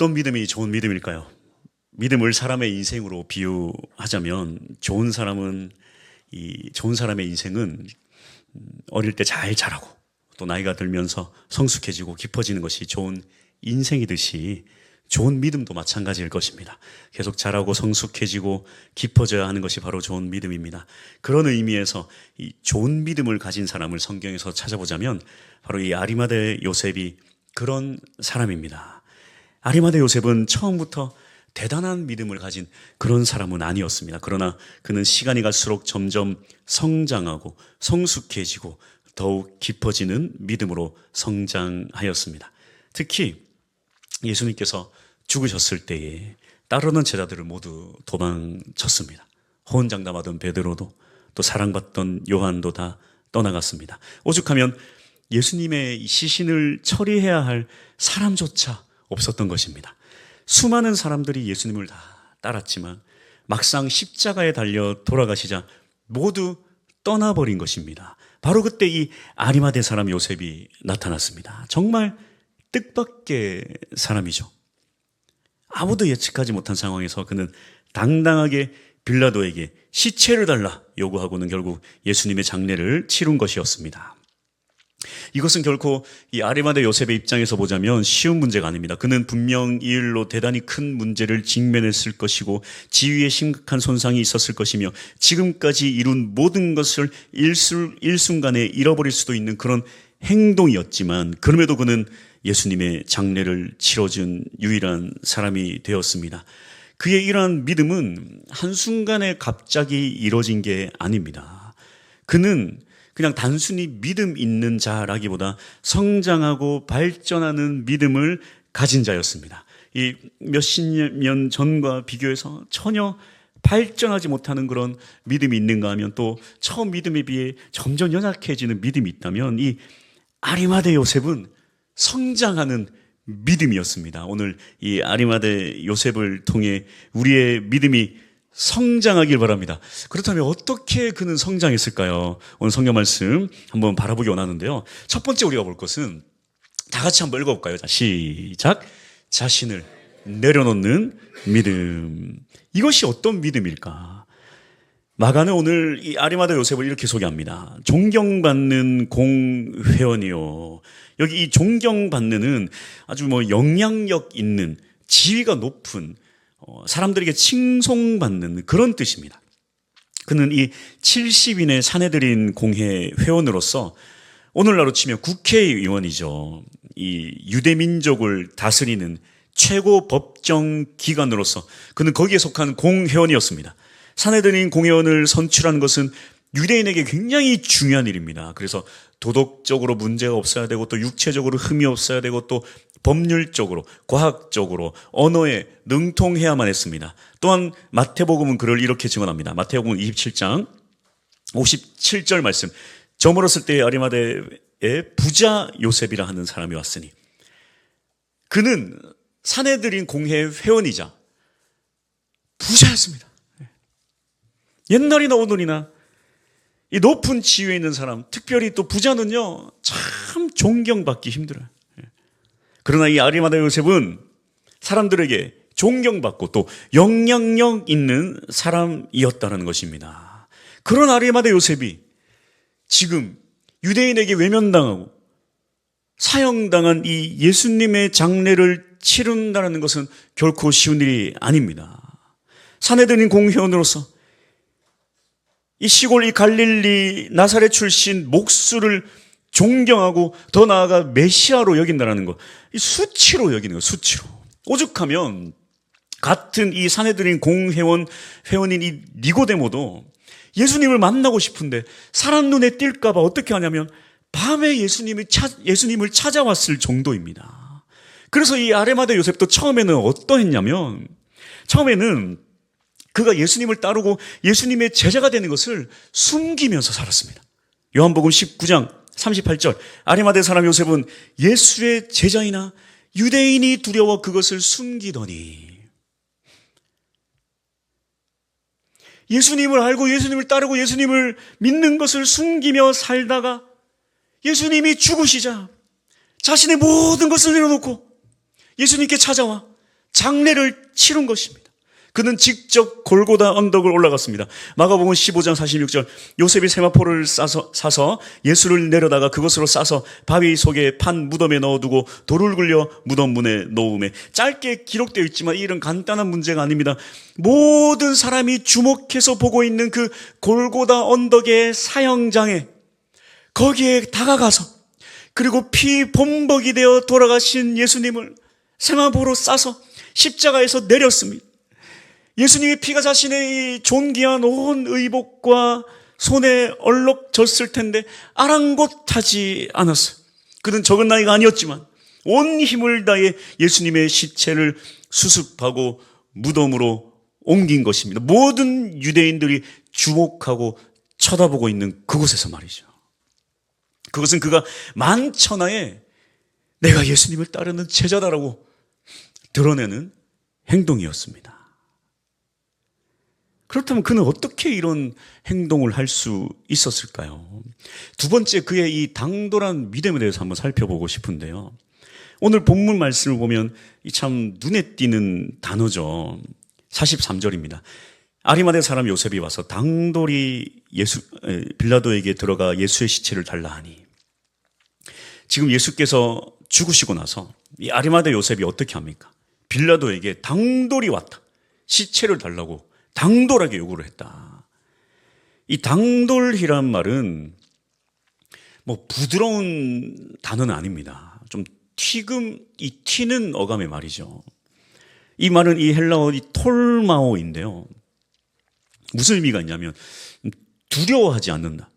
어떤 믿음이 좋은 믿음일까요? 믿음을 사람의 인생으로 비유하자면 좋은 사람의 인생은 어릴 때 잘 자라고 또 나이가 들면서 성숙해지고 깊어지는 것이 좋은 인생이듯이 좋은 믿음도 마찬가지일 것입니다. 계속 자라고 성숙해지고 깊어져야 하는 것이 바로 좋은 믿음입니다. 그런 의미에서 이 좋은 믿음을 가진 사람을 성경에서 찾아보자면 바로 이 아리마대 요셉이 그런 사람입니다. 아리마대 요셉은 처음부터 대단한 믿음을 가진 그런 사람은 아니었습니다. 그러나 그는 시간이 갈수록 점점 성장하고 성숙해지고 더욱 깊어지는 믿음으로 성장하였습니다. 특히 예수님께서 죽으셨을 때에 따르는 제자들을 모두 도망쳤습니다. 호언장담하던 베드로도 또 사랑받던 요한도 다 떠나갔습니다. 오죽하면 예수님의 시신을 처리해야 할 사람조차 없었던 것입니다. 수많은 사람들이 예수님을 다 따랐지만 막상 십자가에 달려 돌아가시자 모두 떠나버린 것입니다. 바로 그때 이 아리마대 사람 요셉이 나타났습니다. 정말 뜻밖의 사람이죠. 아무도 예측하지 못한 상황에서 그는 당당하게 빌라도에게 시체를 달라 요구하고는 결국 예수님의 장례를 치룬 것이었습니다. 이것은 결코 이 아리마대 요셉의 입장에서 보자면 쉬운 문제가 아닙니다. 그는 분명 이 일로 대단히 큰 문제를 직면했을 것이고 지위에 심각한 손상이 있었을 것이며 지금까지 이룬 모든 것을 일순간에 잃어버릴 수도 있는 그런 행동이었지만 그럼에도 그는 예수님의 장례를 치러준 유일한 사람이 되었습니다. 그의 이러한 믿음은 한순간에 갑자기 이루어진 게 아닙니다. 그는 그냥 단순히 믿음 있는 자라기보다 성장하고 발전하는 믿음을 가진 자였습니다. 이 몇십 년 전과 비교해서 전혀 발전하지 못하는 그런 믿음이 있는가 하면 또 처음 믿음에 비해 점점 연약해지는 믿음이 있다면 이 아리마대 요셉은 성장하는 믿음이었습니다. 오늘 이 아리마대 요셉을 통해 우리의 믿음이 성장하길 바랍니다. 그렇다면 어떻게 그는 성장했을까요? 오늘 성경 말씀 한번 바라보기 원하는데요. 첫 번째 우리가 볼 것은 다 같이 한번 읽어볼까요? 자, 시작. 자신을 내려놓는 믿음. 이것이 어떤 믿음일까? 마가는 오늘 이 아리마대 요셉을 이렇게 소개합니다. 존경받는 공회원이요. 여기 이 존경받는은 아주 영향력 있는 지위가 높은 사람들에게 칭송받는 그런 뜻입니다. 그는 이 70인의 사내들인 공회 회원으로서 오늘날로 치면 국회의원이죠. 이 유대민족을 다스리는 최고 법정 기관으로서 그는 거기에 속한 공회원이었습니다. 사내들인 공회원을 선출하는 것은 유대인에게 굉장히 중요한 일입니다. 그래서 도덕적으로 문제가 없어야 되고 또 육체적으로 흠이 없어야 되고 또 법률적으로, 과학적으로, 언어에 능통해야만 했습니다. 또한 마태복음은 그를 이렇게 증언합니다. 마태복음 27장 57절 말씀. 저물었을 때의 아리마대의 부자 요셉이라 하는 사람이 왔으니 그는 사내들인 공회 회원이자 부자였습니다. 옛날이나 오늘이나 이 높은 지위에 있는 사람, 특별히 또 부자는요, 참 존경받기 힘들어요. 그러나 이 아리마대 요셉은 사람들에게 존경받고 또 영향력 있는 사람이었다는 것입니다. 그런 아리마대 요셉이 지금 유대인에게 외면당하고 사형당한 이 예수님의 장례를 치른다는 것은 결코 쉬운 일이 아닙니다. 사내들인 공회원으로서 이 시골 이 갈릴리 나사렛 출신 목수를 존경하고 더 나아가 메시아로 여긴다는 것, 이 수치로 여기는 것, 수치로. 오죽하면 같은 이 사내들인 공회원 회원인 이 니고데모도 예수님을 만나고 싶은데 사람 눈에 띌까 봐 어떻게 하냐면 밤에 예수님을 찾아왔을 정도입니다. 그래서 이 아리마대 요셉도 처음에는 어떠했냐면 처음에는 그가 예수님을 따르고 예수님의 제자가 되는 것을 숨기면서 살았습니다. 요한복음 19장 38절 아리마대 사람 요셉은 예수의 제자이나 유대인이 두려워 그것을 숨기더니 예수님을 알고 예수님을 따르고 예수님을 믿는 것을 숨기며 살다가 예수님이 죽으시자 자신의 모든 것을 내려놓고 예수님께 찾아와 장례를 치른 것입니다. 그는 직접 골고다 언덕을 올라갔습니다. 마가복음 15장 46절, 요셉이 세마포를 사서 예수를 내려다가 그것으로 싸서 바위 속에 판 무덤에 넣어두고 돌을 굴려 무덤 문에 놓음에. 짧게 기록되어 있지만 이 일은 간단한 문제가 아닙니다. 모든 사람이 주목해서 보고 있는 그 골고다 언덕의 사형장에, 거기에 다가가서, 그리고 피 범벅이 되어 돌아가신 예수님을 세마포로 싸서 십자가에서 내렸습니다. 예수님의 피가 자신의 이 존귀한 온 의복과 손에 얼룩졌을 텐데 아랑곳하지 않았어요. 그는 적은 나이가 아니었지만 온 힘을 다해 예수님의 시체를 수습하고 무덤으로 옮긴 것입니다. 모든 유대인들이 주목하고 쳐다보고 있는 그곳에서 말이죠. 그것은 그가 만천하에 내가 예수님을 따르는 제자다라고 드러내는 행동이었습니다. 그렇다면 그는 어떻게 이런 행동을 할 수 있었을까요? 두 번째, 그의 이 당돌한 믿음에 대해서 한번 살펴보고 싶은데요. 오늘 본문 말씀을 보면 참 눈에 띄는 단어죠. 43절입니다. 아리마대 사람 요셉이 와서 당돌이 빌라도에게 들어가 예수의 시체를 달라 하니, 지금 예수께서 죽으시고 나서 이 아리마대 요셉이 어떻게 합니까? 빌라도에게 당돌이 왔다, 시체를 달라고 당돌하게 요구를 했다. 이 당돌이란 말은 뭐 부드러운 단어는 아닙니다. 좀 이 튀는 어감의 말이죠. 이 말은 이 헬라어 이 톨마오인데요. 무슨 의미가 있냐면 두려워하지 않는다,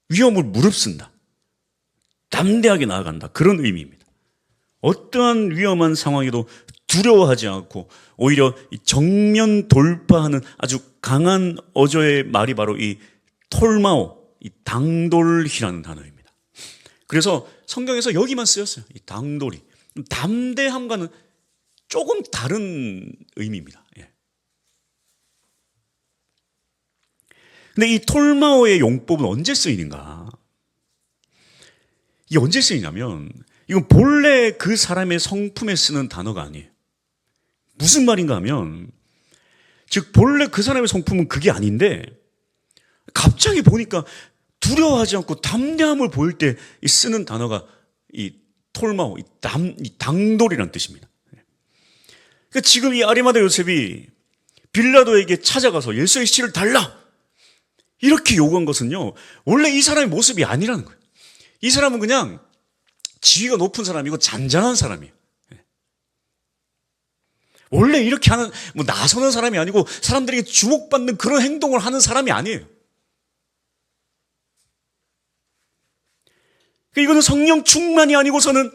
위험을 무릅쓴다, 담대하게 나아간다, 그런 의미입니다. 어떠한 위험한 상황에도 두려워하지 않고 오히려 정면 돌파하는 아주 강한 어조의 말이 바로 이 톨마오, 이 당돌이라는 단어입니다. 그래서 성경에서 여기만 쓰였어요. 이 당돌이. 담대함과는 조금 다른 의미입니다. 근데 이 톨마오의 용법은 언제 쓰이는가? 이게 언제 쓰이냐면, 이건 본래 그 사람의 성품에 쓰는 단어가 아니에요. 무슨 말인가 하면, 즉 본래 그 사람의 성품은 그게 아닌데 갑자기 보니까 두려워하지 않고 담대함을 보일 때 쓰는 단어가 이 톨마오, 이 당돌이라는 뜻입니다. 그러니까 지금 이 아리마대 요셉이 빌라도에게 찾아가서 예수의 시체를 달라, 이렇게 요구한 것은요, 원래 이 사람의 모습이 아니라는 거예요. 이 사람은 그냥 지위가 높은 사람이고 잔잔한 사람이에요. 원래 이렇게 하는, 뭐 나서는 사람이 아니고 사람들에게 주목받는 그런 행동을 하는 사람이 아니에요. 이거는 성령 충만이 아니고서는,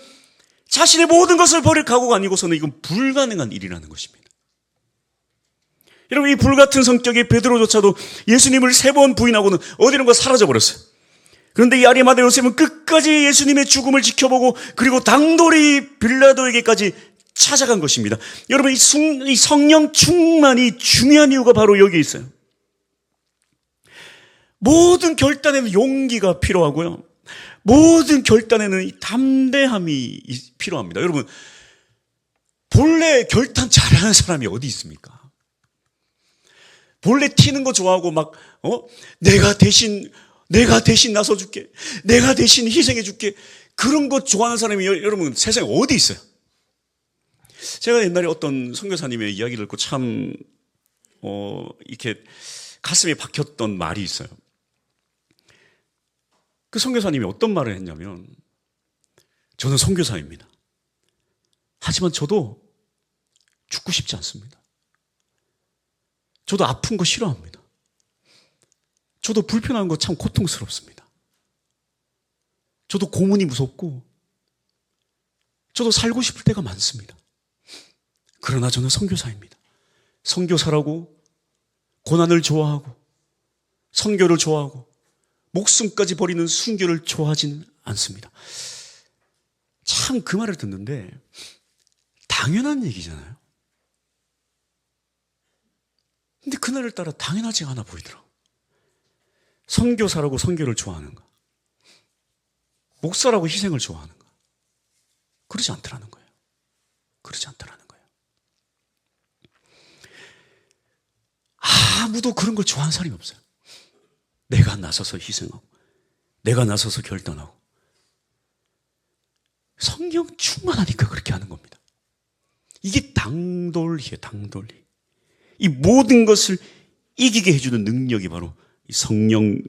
자신의 모든 것을 버릴 각오가 아니고서는 이건 불가능한 일이라는 것입니다. 여러분, 이 불같은 성격의 베드로조차도 예수님을 3번 부인하고는 어디론가 사라져버렸어요. 그런데 이 아리마대 요셉은 끝까지 예수님의 죽음을 지켜보고, 그리고 당돌이 빌라도에게까지 찾아간 것입니다. 여러분, 이 성령 충만이 중요한 이유가 바로 여기 있어요. 모든 결단에는 용기가 필요하고요, 모든 결단에는 이 담대함이 필요합니다. 여러분, 본래 결단 잘하는 사람이 어디 있습니까? 본래 튀는 거 좋아하고 막 내가 대신 나서줄게, 내가 대신 희생해줄게, 그런 거 좋아하는 사람이 여러분 세상에 어디 있어요? 제가 옛날에 어떤 선교사님의 이야기를 듣고 참 이렇게 가슴에 박혔던 말이 있어요. 그 선교사님이 어떤 말을 했냐면, 저는 선교사입니다. 하지만 저도 죽고 싶지 않습니다. 저도 아픈 거 싫어합니다. 저도 불편한 거 참 고통스럽습니다. 저도 고문이 무섭고 저도 살고 싶을 때가 많습니다. 그러나 저는 선교사입니다. 선교사라고 고난을 좋아하고 선교를 좋아하고 목숨까지 버리는 순교를 좋아하지는 않습니다. 참 그 말을 듣는데 당연한 얘기잖아요. 근데 그날을 따라 당연하지 않아 보이더라고. 선교사라고 선교를 좋아하는가, 목사라고 희생을 좋아하는가? 그러지 않더라는 거예요. 그러지 않더라는 거예요. 아무도 그런 걸 좋아하는 사람이 없어요. 내가 나서서 희생하고, 내가 나서서 결단하고. 성령 충만하니까 그렇게 하는 겁니다. 이게 당돌이에요, 당돌이. 이 모든 것을 이기게 해주는 능력이 바로 이 성령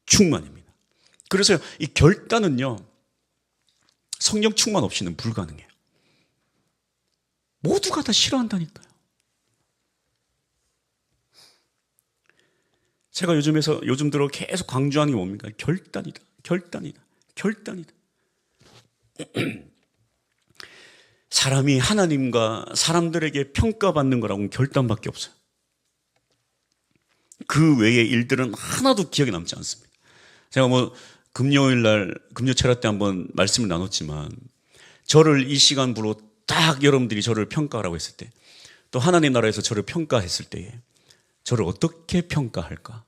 충만입니다. 그래서 이 결단은요, 성령 충만 없이는 불가능해요. 모두가 다 싫어한다니까요. 제가 요즘 들어 계속 강조하는 게 뭡니까? 결단이다, 결단이다, 결단이다. 사람이 하나님과 사람들에게 평가받는 거라고는 결단밖에 없어요. 그 외의 일들은 하나도 기억에 남지 않습니다. 제가 금요일 날, 금요 철학 때 한번 말씀을 나눴지만, 저를 이 시간부로 딱 여러분들이 저를 평가하라고 했을 때, 또 하나님 나라에서 저를 평가했을 때에 저를 어떻게 평가할까?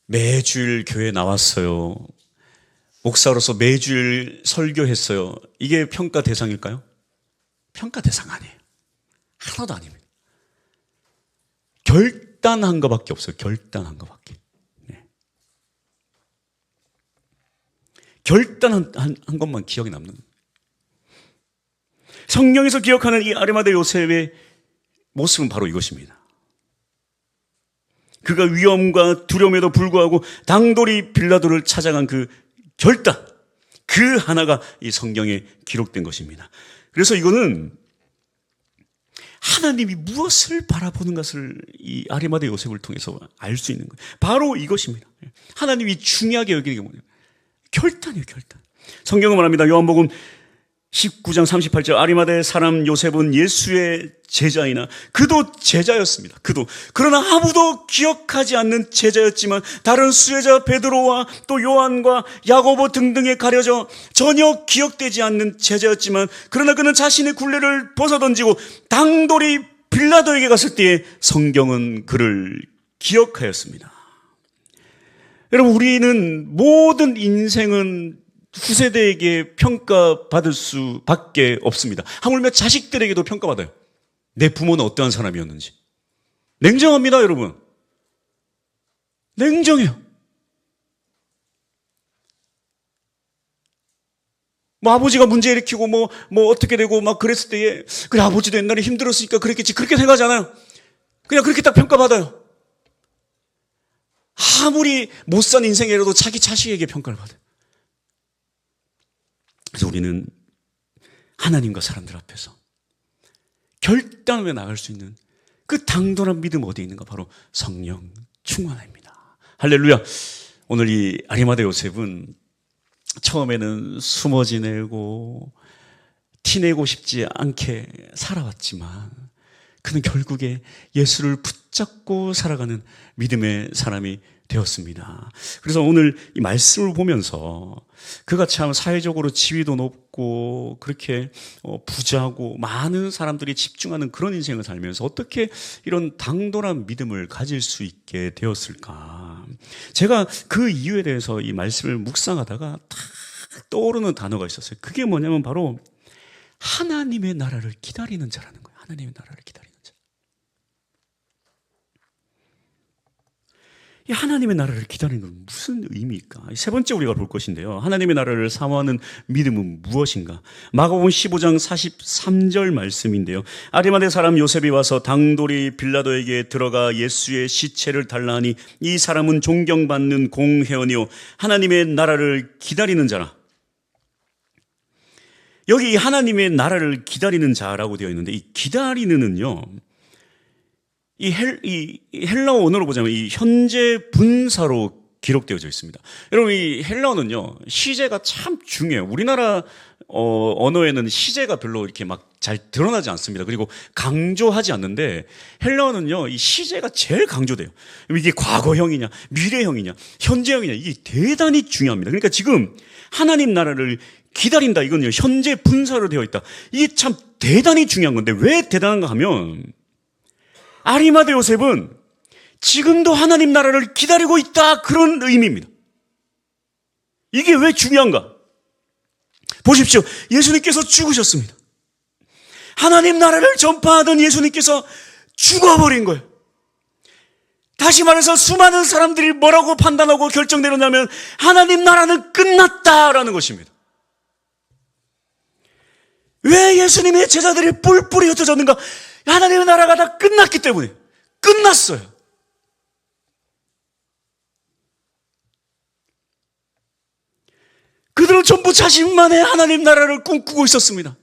매주일 교회 나왔어요. 목사로서 매주일 설교했어요. 이게 평가 대상일까요? 평가 대상 아니에요. 하나도 아닙니다. 결단한 것밖에 없어요. 결단한 것밖에. 네. 결단한 것만 기억에 남는 거예요. 성령에서 기억하는 이 아리마대 요셉의 모습은 바로 이것입니다. 그가 위험과 두려움에도 불구하고 당돌이 빌라도를 찾아간 그 결단, 그 하나가 이 성경에 기록된 것입니다. 그래서 이거는 하나님이 무엇을 바라보는 것을 이 아리마대 요셉을 통해서 알 수 있는 거예요. 바로 이것입니다. 하나님이 중요하게 여기는 게 뭐냐면 결단이에요, 결단. 성경은 말합니다. 요한복음 19장 38절, 아리마대 사람 요셉은 예수의 제자이나, 그도 제자였습니다. 그러나 아무도 기억하지 않는 제자였지만 다른 수혜자 베드로와 또 요한과 야고보 등등에 가려져 전혀 기억되지 않는 제자였지만, 그러나 그는 자신의 굴레를 벗어던지고 당돌이 빌라도에게 갔을 때에 성경은 그를 기억하였습니다. 여러분, 우리는 모든 인생은 후세대에게 평가받을 수밖에 없습니다. 하물며 자식들에게도 평가받아요. 내 부모는 어떠한 사람이었는지. 냉정합니다, 여러분. 냉정해요. 아버지가 문제 일으키고 어떻게 되고 막 그랬을 때에, 그래, 아버지도 옛날에 힘들었으니까 그랬겠지, 그렇게 생각하지 않아요. 그냥 그렇게 딱 평가받아요. 아무리 못 산 인생이라도 자기 자식에게 평가를 받아요. 그래서 우리는 하나님과 사람들 앞에서 결단하며 나갈 수 있는 그 당돌한 믿음 어디에 있는가? 바로 성령 충만입니다. 할렐루야. 오늘 이 아리마대 요셉은 처음에는 숨어 지내고 티내고 싶지 않게 살아왔지만, 그는 결국에 예수를 붙잡고 살아가는 믿음의 사람이 되었습니다. 그래서 오늘 이 말씀을 보면서 그가 참 사회적으로 지위도 높고 그렇게 부자고 많은 사람들이 집중하는 그런 인생을 살면서 어떻게 이런 당돌한 믿음을 가질 수 있게 되었을까? 제가 그 이유에 대해서 이 말씀을 묵상하다가 딱 떠오르는 단어가 있었어요. 그게 뭐냐면 바로 하나님의 나라를 기다리는 자라는 거예요. 하나님의 나라를 기다리는 자. 이 하나님의 나라를 기다리는 건 무슨 의미일까? 세 번째 우리가 볼 것인데요. 하나님의 나라를 사모하는 믿음은 무엇인가? 마가복음 15장 43절 말씀인데요. 아리마대 사람 요셉이 와서 당돌이 빌라도에게 들어가 예수의 시체를 달라 하니, 이 사람은 존경받는 공회원이요 하나님의 나라를 기다리는 자라. 여기 하나님의 나라를 기다리는 자라고 되어 있는데, 이 기다리는은요, 이 헬라어 원어로 보자면 이 현재 분사로 기록되어져 있습니다. 여러분, 이 헬라어는요, 시제가 참 중요해요. 우리나라 언어에는 시제가 별로 이렇게 막 잘 드러나지 않습니다. 그리고 강조하지 않는데, 헬라어는요, 이 시제가 제일 강조돼요. 이게 과거형이냐, 미래형이냐, 현재형이냐, 이게 대단히 중요합니다. 그러니까 지금 하나님 나라를 기다린다, 이건요, 현재 분사로 되어 있다. 이게 참 대단히 중요한 건데, 왜 대단한가 하면, 아리마대 요셉은 지금도 하나님 나라를 기다리고 있다, 그런 의미입니다. 이게 왜 중요한가? 보십시오. 예수님께서 죽으셨습니다. 하나님 나라를 전파하던 예수님께서 죽어버린 거예요. 다시 말해서 수많은 사람들이 뭐라고 판단하고 결정 내렸냐면 하나님 나라는 끝났다라는 것입니다. 왜 예수님의 제자들이 뿔뿔이 흩어졌는가? 하나님의 나라가 다 끝났기 때문에. 끝났어요. 그들은 전부 자신만의 하나님 나라를 꿈꾸고 있었습니다.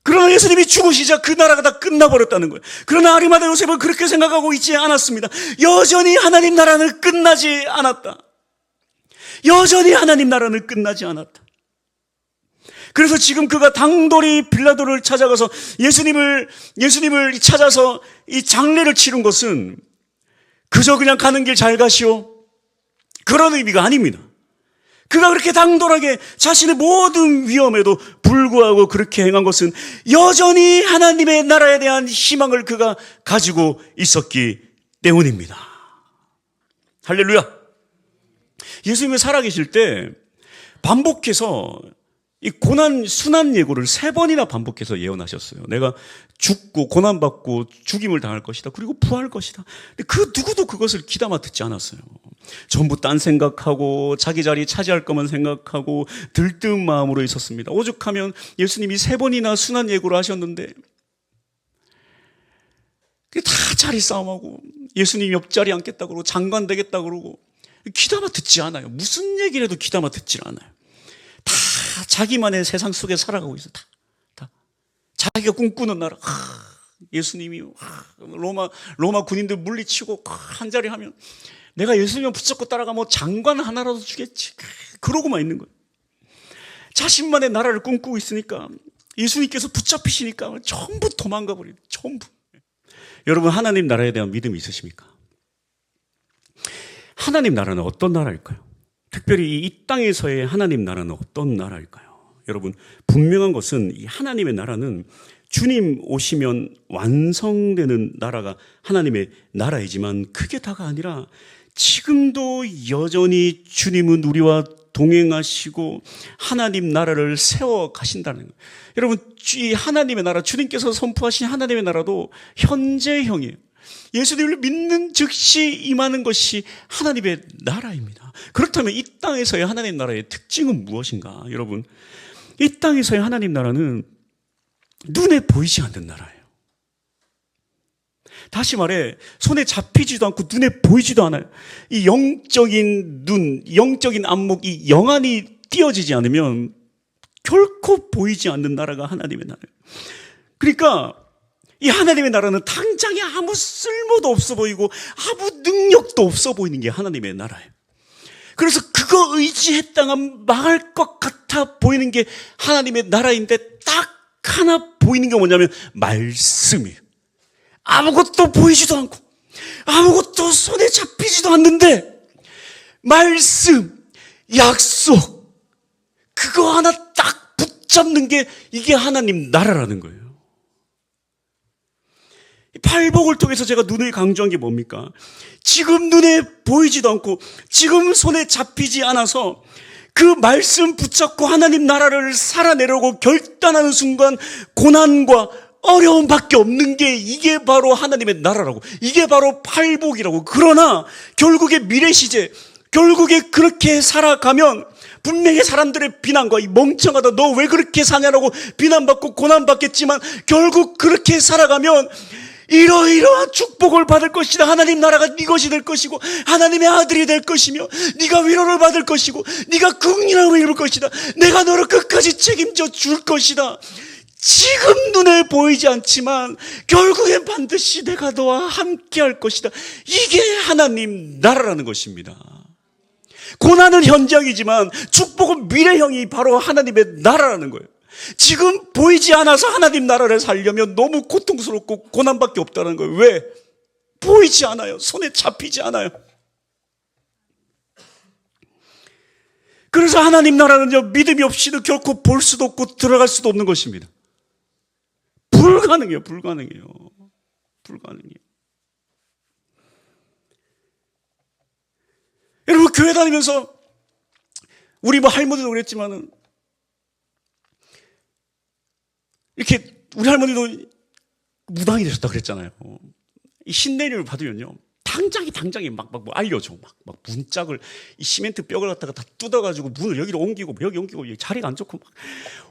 그러나 예수님이 죽으시자 그 나라가 다 끝나버렸다는 거예요. 그러나 아리마다 요셉은 그렇게 생각하고 있지 않았습니다. 여전히 하나님 나라는 끝나지 않았다. 여전히 하나님 나라는 끝나지 않았다. 그래서 지금 그가 당돌이 빌라도를 찾아가서 예수님을 찾아서 이 장례를 치른 것은 그저 그냥 가는 길 잘 가시오, 그런 의미가 아닙니다. 그가 그렇게 당돌하게 자신의 모든 위험에도 불구하고 그렇게 행한 것은 여전히 하나님의 나라에 대한 희망을 그가 가지고 있었기 때문입니다. 할렐루야. 예수님이 살아계실 때 반복해서 이 고난 순환 예고를 3번이나 반복해서 예언하셨어요. 내가 죽고 고난받고 죽임을 당할 것이다. 그리고 부활할 것이다. 근데 그 누구도 그것을 귀담아 듣지 않았어요. 전부 딴 생각하고 자기 자리 차지할 것만 생각하고 들뜬 마음으로 있었습니다. 오죽하면 예수님이 3번이나 순환 예고를 하셨는데 다 자리 싸움하고 예수님 옆자리 앉겠다고 그러고 장관 되겠다고 그러고 귀담아 듣지 않아요. 무슨 얘기를 해도 귀담아 듣질 않아요. 다 자기만의 세상 속에 살아가고 있어요. 다. 자기가 꿈꾸는 나라. 예수님이 로마 군인들 물리치고 한 자리 하면 내가 예수님을 붙잡고 따라가면 장관 하나라도 주겠지. 그러고만 있는 거예요. 자신만의 나라를 꿈꾸고 있으니까 예수님께서 붙잡히시니까 전부 도망가 버려요. 전부. 여러분, 하나님 나라에 대한 믿음이 있으십니까? 하나님 나라는 어떤 나라일까요? 특별히 이 땅에서의 하나님 나라는 어떤 나라일까요? 여러분, 분명한 것은 이 하나님의 나라는 주님 오시면 완성되는 나라가 하나님의 나라이지만 그게 다가 아니라 지금도 여전히 주님은 우리와 동행하시고 하나님 나라를 세워 가신다는 거예요. 여러분, 이 하나님의 나라, 주님께서 선포하신 하나님의 나라도 현재형이에요. 예수님을 믿는 즉시 임하는 것이 하나님의 나라입니다. 그렇다면 이 땅에서의 하나님 나라의 특징은 무엇인가? 여러분, 이 땅에서의 하나님 나라는 눈에 보이지 않는 나라예요. 다시 말해, 손에 잡히지도 않고 눈에 보이지도 않아요. 이 영적인 눈, 영적인 안목, 이 영안이 띄어지지 않으면 결코 보이지 않는 나라가 하나님의 나라예요. 그러니까 이 하나님의 나라는 당장에 아무 쓸모도 없어 보이고 아무 능력도 없어 보이는 게 하나님의 나라예요. 그래서 그거 의지했다가 망할 것 같아 보이는 게 하나님의 나라인데 딱 하나 보이는 게 뭐냐면 말씀이에요. 아무것도 보이지도 않고 아무것도 손에 잡히지도 않는데 말씀, 약속, 그거 하나 딱 붙잡는 게 이게 하나님 나라라는 거예요. 팔복을 통해서 제가 눈을 강조한 게 뭡니까? 지금 눈에 보이지도 않고 지금 손에 잡히지 않아서 그 말씀 붙잡고 하나님 나라를 살아내려고 결단하는 순간 고난과 어려움밖에 없는 게 이게 바로 하나님의 나라라고, 이게 바로 팔복이라고. 그러나 결국에 미래시제, 결국에 그렇게 살아가면 분명히 사람들의 비난과 이 멍청하다 너 왜 그렇게 사냐라고 비난받고 고난받겠지만 결국 그렇게 살아가면 이러이러한 축복을 받을 것이다. 하나님 나라가 네 것이 될 것이고 하나님의 아들이 될 것이며 네가 위로를 받을 것이고 네가 긍휼함을 입을 것이다. 내가 너를 끝까지 책임져 줄 것이다. 지금 눈에 보이지 않지만 결국엔 반드시 내가 너와 함께 할 것이다. 이게 하나님 나라라는 것입니다. 고난은 현장이지만 축복은 미래형이 바로 하나님의 나라라는 거예요. 지금 보이지 않아서 하나님 나라를 살려면 너무 고통스럽고 고난밖에 없다는 거예요. 왜? 보이지 않아요. 손에 잡히지 않아요. 그래서 하나님 나라는요, 믿음이 없이는 결코 볼 수도 없고 들어갈 수도 없는 것입니다. 불가능해요. 불가능해요. 여러분, 교회 다니면서 우리 할머니도 그랬지만은 이렇게 우리 할머니도 무당이 되셨다 그랬잖아요. 이 신내림을 받으면요, 당장에 막 뭐 알려줘. 막 문짝을, 이 시멘트 벽을 갖다가 다 뜯어가지고 문을 여기로 옮기고, 여기 옮기고, 여기 자리가 안 좋고, 막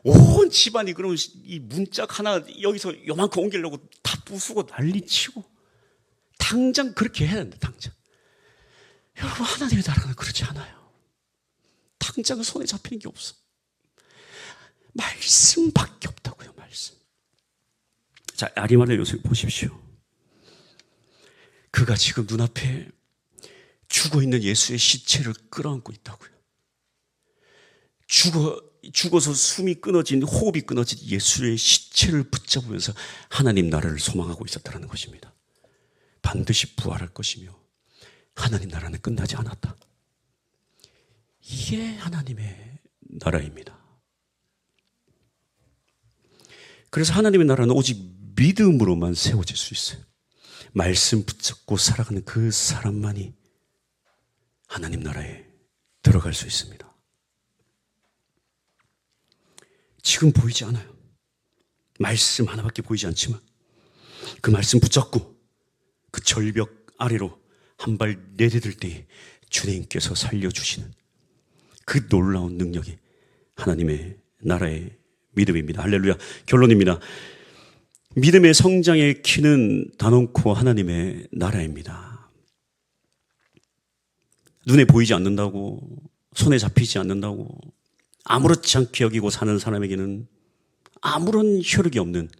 온 집안이 그러면 이 문짝 하나 여기서 요만큼 옮기려고 다 부수고 난리 치고, 당장 그렇게 해야 된다, 당장. 여러분, 하나님의 나라는 그렇지 않아요. 당장 손에 잡히는 게 없어. 말씀밖에 없다고요, 말씀. 자, 아리마다 요셉 보십시오. 그가 지금 눈앞에 죽어있는 예수의 시체를 끌어안고 있다고요. 죽어서 숨이 끊어진, 호흡이 끊어진 예수의 시체를 붙잡으면서 하나님 나라를 소망하고 있었다는 것입니다. 반드시 부활할 것이며 하나님 나라는 끝나지 않았다. 이게 하나님의 나라입니다. 그래서 하나님의 나라는 오직 믿음으로만 세워질 수 있어요. 말씀 붙잡고 살아가는 그 사람만이 하나님 나라에 들어갈 수 있습니다. 지금 보이지 않아요. 말씀 하나밖에 보이지 않지만 그 말씀 붙잡고 그 절벽 아래로 한 발 내디딜 때에 주님께서 살려주시는 그 놀라운 능력이 하나님의 나라의 믿음입니다. 할렐루야. 결론입니다. 믿음의 성장의 키는 단언코 하나님의 나라입니다. 눈에 보이지 않는다고, 손에 잡히지 않는다고 아무렇지 않게 여기고 사는 사람에게는 아무런 효력이 없는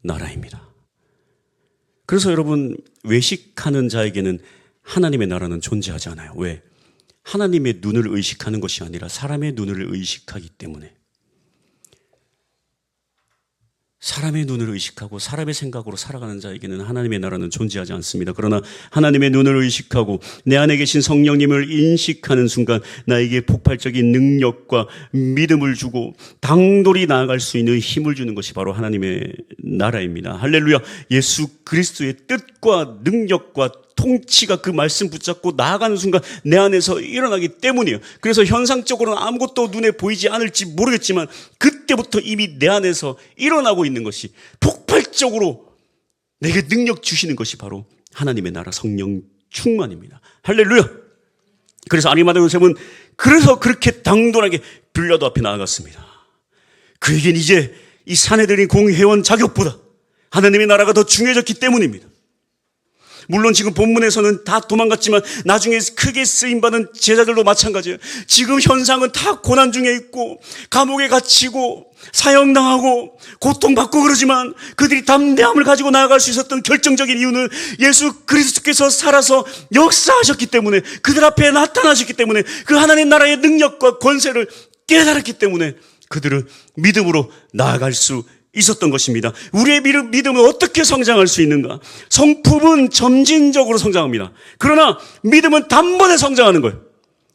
나라입니다. 그래서 여러분, 외식하는 자에게는 하나님의 나라는 존재하지 않아요. 왜? 하나님의 눈을 의식하는 것이 아니라 사람의 눈을 의식하기 때문에. 사람의 눈을 의식하고 사람의 생각으로 살아가는 자에게는 하나님의 나라는 존재하지 않습니다. 그러나 하나님의 눈을 의식하고 내 안에 계신 성령님을 인식하는 순간 나에게 폭발적인 능력과 믿음을 주고 당돌이 나아갈 수 있는 힘을 주는 것이 바로 하나님의 나라입니다. 할렐루야. 예수 그리스도의 뜻과 능력과 통치가 그 말씀 붙잡고 나아가는 순간 내 안에서 일어나기 때문이에요. 그래서 현상적으로는 아무것도 눈에 보이지 않을지 모르겠지만 그때부터 이미 내 안에서 일어나고 있는 것이 폭발적으로 내게 능력 주시는 것이 바로 하나님의 나라 성령 충만입니다. 할렐루야. 그래서 아리마다 요셉은 그래서 그렇게 당돌하게 빌라도 앞에 나아갔습니다. 그에겐 이제 이 사내들인 공회원 자격보다 하나님의 나라가 더 중요해졌기 때문입니다. 물론 지금 본문에서는 다 도망갔지만 나중에 크게 쓰임받은 제자들도 마찬가지예요. 지금 현상은 다 고난 중에 있고 감옥에 갇히고 사형당하고 고통받고 그러지만 그들이 담대함을 가지고 나아갈 수 있었던 결정적인 이유는 예수 그리스도께서 살아서 역사하셨기 때문에, 그들 앞에 나타나셨기 때문에, 그 하나님 나라의 능력과 권세를 깨달았기 때문에 그들은 믿음으로 나아갈 수 있었던 것입니다. 우리의 믿음은 어떻게 성장할 수 있는가? 성품은 점진적으로 성장합니다. 그러나 믿음은 단번에 성장하는 거예요.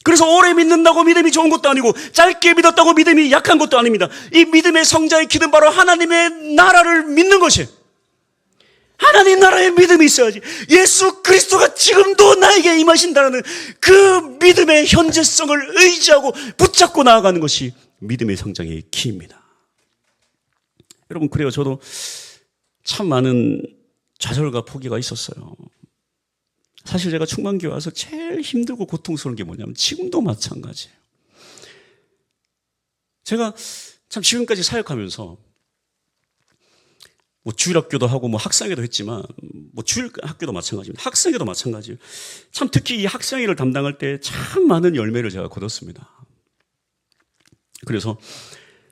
그래서 오래 믿는다고 믿음이 좋은 것도 아니고 짧게 믿었다고 믿음이 약한 것도 아닙니다. 이 믿음의 성장의 키는 바로 하나님의 나라를 믿는 것이에요. 하나님 나라에 믿음이 있어야지. 예수 그리스도가 지금도 나에게 임하신다는 그 믿음의 현재성을 의지하고 붙잡고 나아가는 것이 믿음의 성장의 키입니다. 여러분, 그래요. 저도 참 많은 좌절과 포기가 있었어요. 사실 제가 충만교회 와서 제일 힘들고 고통스러운 게 뭐냐면 지금도 마찬가지예요. 제가 참 지금까지 사역하면서 뭐 주일학교도 하고 뭐 학생회도 했지만 뭐 주일학교도 마찬가지입니다. 학생회도 마찬가지예요. 참 특히 이 학생회를 담당할 때 참 많은 열매를 제가 거뒀습니다. 그래서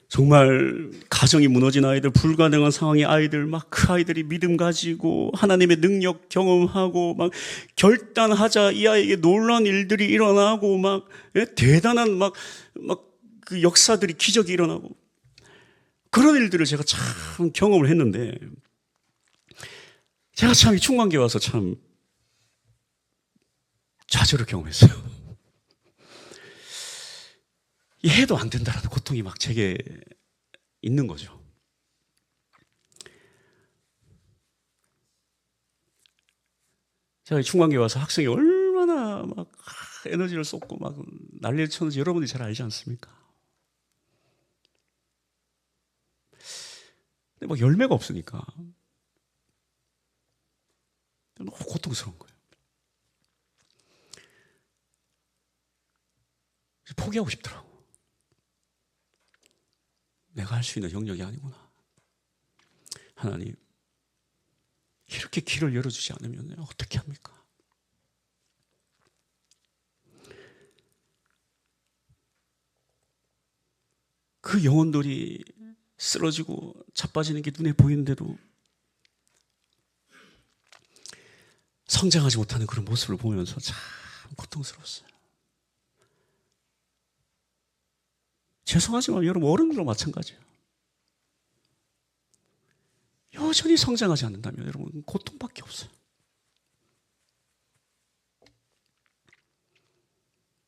정말 가정이 무너진 아이들, 불가능한 상황의 아이들, 막 그 아이들이 믿음 가지고 하나님의 능력 경험하고 막 결단하자 이 아이에게 놀라운 일들이 일어나고 막 대단한 막 그 역사들이 기적이 일어나고 그런 일들을 제가 참 경험을 했는데 제가 참 이 충만교회 와서 참 좌절을 경험했어요. 이 해도 안 된다라는 고통이 막 제게 있는 거죠. 제가 충만교회 와서 학생이 얼마나 막 에너지를 쏟고 막 난리를 쳤는지 여러분들이 잘 알지 않습니까? 근데 막 열매가 없으니까 너무 고통스러운 거예요. 포기하고 싶더라고. 내가 할 수 있는 영역이 아니구나. 하나님, 이렇게 길을 열어주지 않으면 어떻게 합니까? 그 영혼들이 쓰러지고 자빠지는 게 눈에 보이는데도 성장하지 못하는 그런 모습을 보면서 참 고통스러웠어요. 죄송하지만 여러분 어른들도 마찬가지예요. 여전히 성장하지 않는다면 여러분 고통밖에 없어요.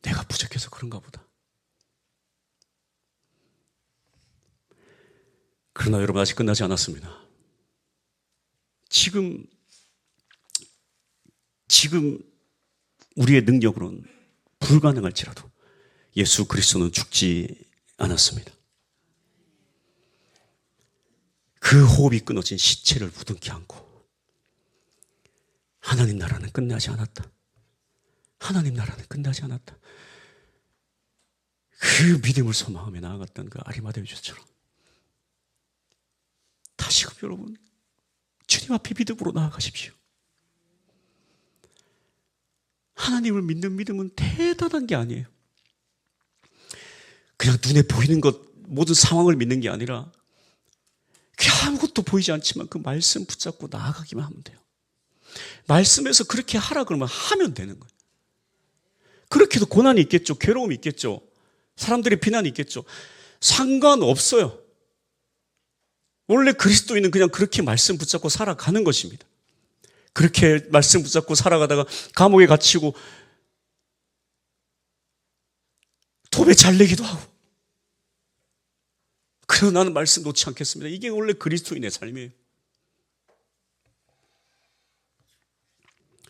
내가 부족해서 그런가 보다. 그러나 여러분 아직 끝나지 않았습니다. 지금 우리의 능력으로는 불가능할지라도 예수 그리스도는 죽지 않았습니다. 그 호흡이 끊어진 시체를 부둥켜 안고 하나님 나라는 끝나지 않았다. 하나님 나라는 끝나지 않았다. 그 믿음을 소망하며 나아갔던 그 아리마대 유저처럼 다시금 여러분 주님 앞에 믿음으로 나아가십시오. 하나님을 믿는 믿음은 대단한 게 아니에요. 그냥 눈에 보이는 것, 모든 상황을 믿는 게 아니라 아무것도 보이지 않지만 그 말씀 붙잡고 나아가기만 하면 돼요. 말씀에서 그렇게 하라 그러면 하면 되는 거예요. 그렇게도 고난이 있겠죠. 괴로움이 있겠죠. 사람들의 비난이 있겠죠. 상관없어요. 원래 그리스도인은 그냥 그렇게 말씀 붙잡고 살아가는 것입니다. 그렇게 말씀 붙잡고 살아가다가 감옥에 갇히고 도배 잘 내기도 하고 그래도 나는 말씀 놓지 않겠습니다. 이게 원래 그리스도인의 삶이에요.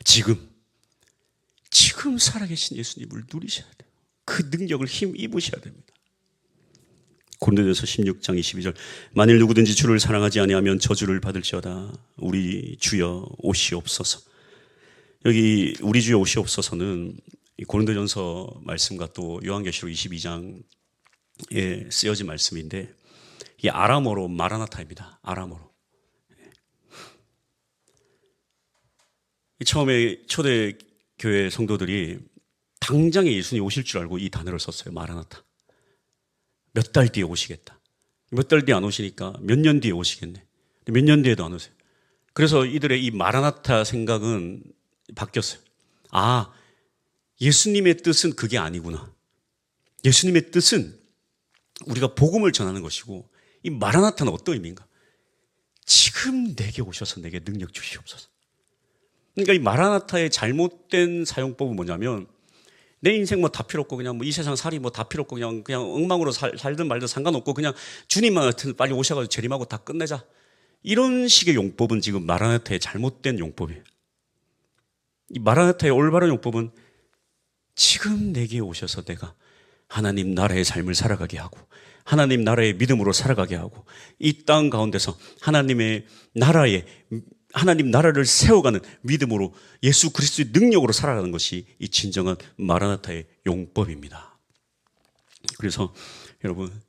지금 살아계신 예수님을 누리셔야 돼요. 그 능력을 힘 입으셔야 됩니다. 고린도전서 16장 22절 만일 누구든지 주를 사랑하지 아니하면 저주를 받을지어다. 우리 주여 오시옵소서. 여기 우리 주여 오시옵소서는 고린도전서 말씀과 또 요한계시록 22장에 쓰여진 말씀인데 이 아람어로 마라나타입니다. 아람어로. 처음에 초대교회 성도들이 당장에 예수님이 오실 줄 알고 이 단어를 썼어요. 마라나타. 몇 달 뒤에 오시겠다. 몇 달 뒤에 안 오시니까 몇 년 뒤에 오시겠네. 몇 년 뒤에도 안 오세요. 그래서 이들의 이 마라나타 생각은 바뀌었어요. 아, 예수님의 뜻은 그게 아니구나. 예수님의 뜻은 우리가 복음을 전하는 것이고 이 마라나타는 어떤 의미인가? 지금 내게 오셔서 내게 능력 주시옵소서. 그러니까 이 마라나타의 잘못된 사용법은 뭐냐면 내 인생 뭐 다 필요 없고 그냥 뭐 이 세상 살이 뭐 다 필요 없고 그냥 엉망으로 살든 말든 상관없고 그냥 주님만 빨리 오셔가지고 재림하고 다 끝내자. 이런 식의 용법은 지금 마라나타의 잘못된 용법이에요. 이 마라나타의 올바른 용법은 지금 내게 오셔서 내가 하나님 나라의 삶을 살아가게 하고 하나님 나라의 믿음으로 살아가게 하고 이 땅 가운데서 하나님 나라를 세워가는 믿음으로 예수 그리스도의 능력으로 살아가는 것이 이 진정한 마라나타의 용법입니다. 그래서 여러분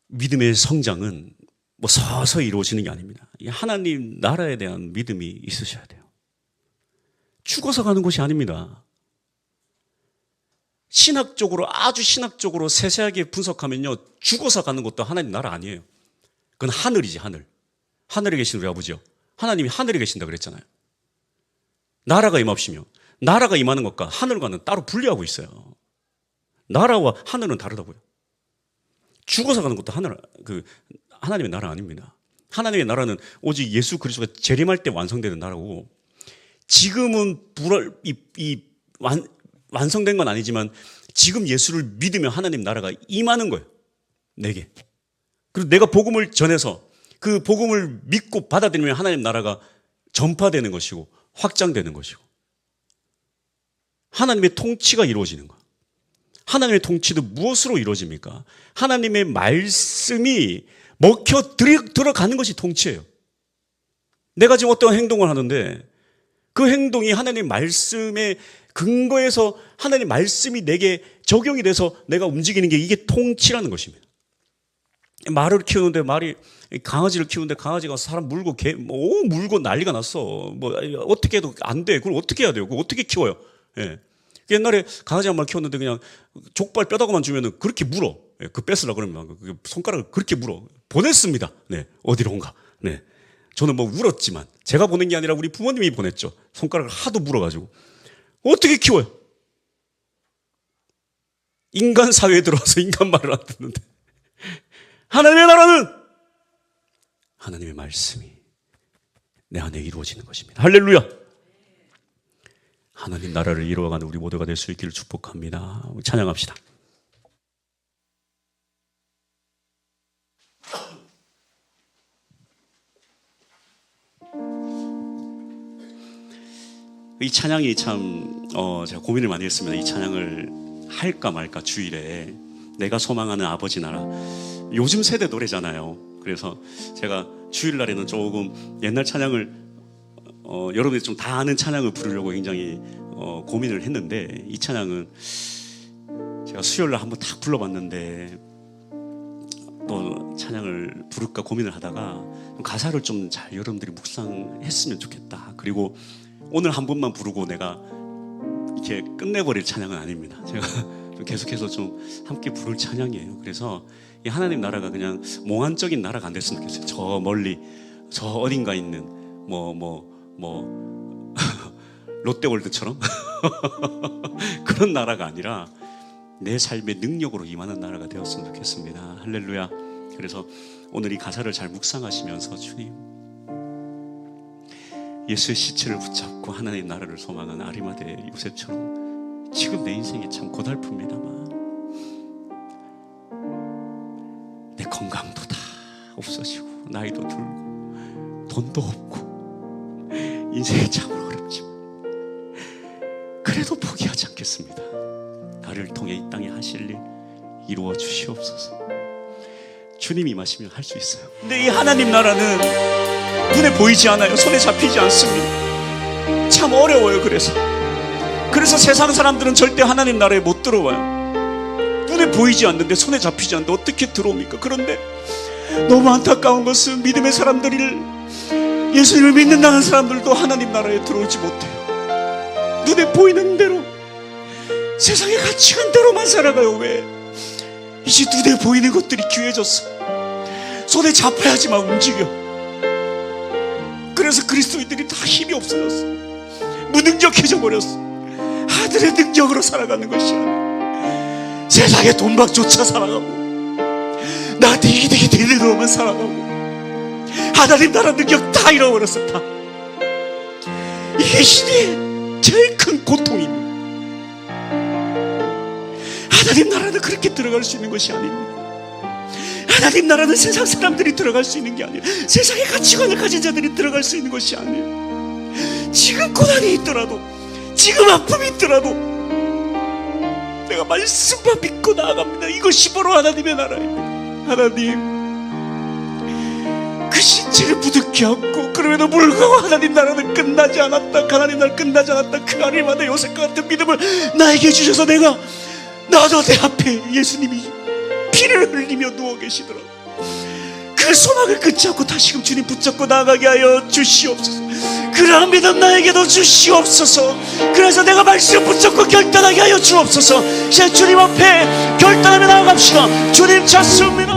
믿음의 성장은 뭐 서서히 이루어지는 게 아닙니다. 하나님 나라에 대한 믿음이 있으셔야 돼요. 죽어서 가는 것이 아닙니다. 아주 신학적으로 세세하게 분석하면요, 죽어서 가는 것도 하나님 나라 아니에요. 그건 하늘이지, 하늘. 하늘에 계신 우리 아버지요. 하나님이 하늘에 계신다 그랬잖아요. 나라가 임합시며, 나라가 임하는 것과 하늘과는 따로 분리하고 있어요. 나라와 하늘은 다르다고요. 죽어서 가는 것도 하나님의 나라 아닙니다. 하나님의 나라는 오직 예수 그리스도가 재림할 때 완성되는 나라고, 지금은 완성된 건 아니지만 지금 예수를 믿으면 하나님 나라가 임하는 거예요. 내게. 그리고 내가 복음을 전해서 그 복음을 믿고 받아들이면 하나님 나라가 전파되는 것이고 확장되는 것이고 하나님의 통치가 이루어지는 거예요. 하나님의 통치도 무엇으로 이루어집니까? 하나님의 말씀이 먹혀 들어가는 것이 통치예요. 내가 지금 어떤 행동을 하는데 그 행동이 하나님 말씀의 근거에서 하나님 말씀이 내게 적용이 돼서 내가 움직이는 게 이게 통치라는 것입니다. 말을 키우는데 강아지를 키우는데 강아지가 사람 물고 물고 난리가 났어. 뭐 어떻게 해도 안 돼. 그걸 어떻게 해야 돼요? 그걸 어떻게 키워요? 예. 옛날에 강아지 한 마리 키웠는데 그냥 족발 뼈다구만 주면은 그렇게 물어. 예. 그 뺏으려 그러면 손가락을 그렇게 물어. 보냈습니다. 네. 어디론가. 네. 저는 뭐 울었지만 제가 보낸 게 아니라 우리 부모님이 보냈죠. 손가락을 하도 물어가지고. 어떻게 키워요? 인간 사회에 들어와서 인간 말을 안 듣는데. 하나님의 나라는 하나님의 말씀이 내 안에 이루어지는 것입니다. 할렐루야. 하나님 나라를 이루어가는 우리 모두가 될 수 있기를 축복합니다. 찬양합시다. 이 찬양이 참 제가 고민을 많이 했습니다. 이 찬양을 할까 말까. 주일에 내가 소망하는 아버지 나라, 요즘 세대 노래잖아요. 그래서 제가 주일날에는 조금 옛날 찬양을 여러분들이 좀 다 아는 찬양을 부르려고 굉장히 고민을 했는데, 이 찬양은 제가 수요일날 한번 딱 불러봤는데 또 찬양을 부를까 고민을 하다가 가사를 좀 잘 여러분들이 묵상했으면 좋겠다. 그리고 오늘 한 번만 부르고 내가 이렇게 끝내버릴 찬양은 아닙니다. 제가 좀 계속해서 좀 함께 부를 찬양이에요. 그래서 이 하나님 나라가 그냥 몽환적인 나라가 안 됐으면 좋겠어요. 저 멀리 저 어딘가 있는 롯데월드처럼 그런 나라가 아니라 내 삶의 능력으로 임하는 나라가 되었으면 좋겠습니다. 할렐루야. 그래서 오늘 이 가사를 잘 묵상하시면서 주님, 예수의 시체를 붙잡고 하나님 나라를 소망한 아리마대 요셉처럼 지금 내 인생이 참 고달픕니다만 내 건강도 다 없어지고 나이도 들고 돈도 없고 인생이 참 어렵지만 그래도 포기하지 않겠습니다. 나를 통해 이 땅에 하실 일 이루어 주시옵소서. 주님이 임하시면 할 수 있어요. 근데 이 하나님 나라는 눈에 보이지 않아요. 손에 잡히지 않습니다. 참 어려워요. 그래서 세상 사람들은 절대 하나님 나라에 못 들어와요. 눈에 보이지 않는데, 손에 잡히지 않는데 어떻게 들어옵니까? 그런데 너무 안타까운 것은 믿음의 사람들을, 예수님을 믿는다는 사람들도 하나님 나라에 들어오지 못해요. 눈에 보이는 대로, 세상의 가치관대로만 살아가요. 왜? 이제 눈에 보이는 것들이 귀해졌어. 손에 잡혀야지만 움직여. 그래서 그리스도인들이 다 힘이 없어졌어. 무능력해져 버렸어. 하늘의 능력으로 살아가는 것이 아니야. 세상의 돈박조차 살아가고 나한테 이득이 되는 것만 살아가고 하나님 나라 능력 다 잃어버렸어. 다. 이게 시대의 제일 큰 고통입니다. 하나님 나라는 그렇게 들어갈 수 있는 것이 아닙니다. 하나님 나라는 세상 사람들이 들어갈 수 있는 게 아니에요. 세상의 가치관을 가진 자들이 들어갈 수 있는 것이 아니에요. 지금 고난이 있더라도, 지금 아픔이 있더라도 내가 말씀만 믿고 나아갑니다. 이것이 바로 하나님의 나라입니다. 하나님, 그 신체를 부득이 안고 그럼에도 불구하고 하나님 나라는 끝나지 않았다. 하나님 나라 끝나지 않았다. 그 아리마다 요셉과 같은 믿음을 나에게 주셔서 내가 나도 내 앞에 예수님이 피를 흘리며 누워 계시더라고. 그 소망을 끊지 않고 다시금 주님 붙잡고 나가게 하여 주시옵소서. 그러한 믿음 나에게도 주시옵소서. 그래서 내가 말씀 붙잡고 결단하게 하여 주옵소서. 주님 앞에 결단하며 나아갑시다. 주님 찾습니다.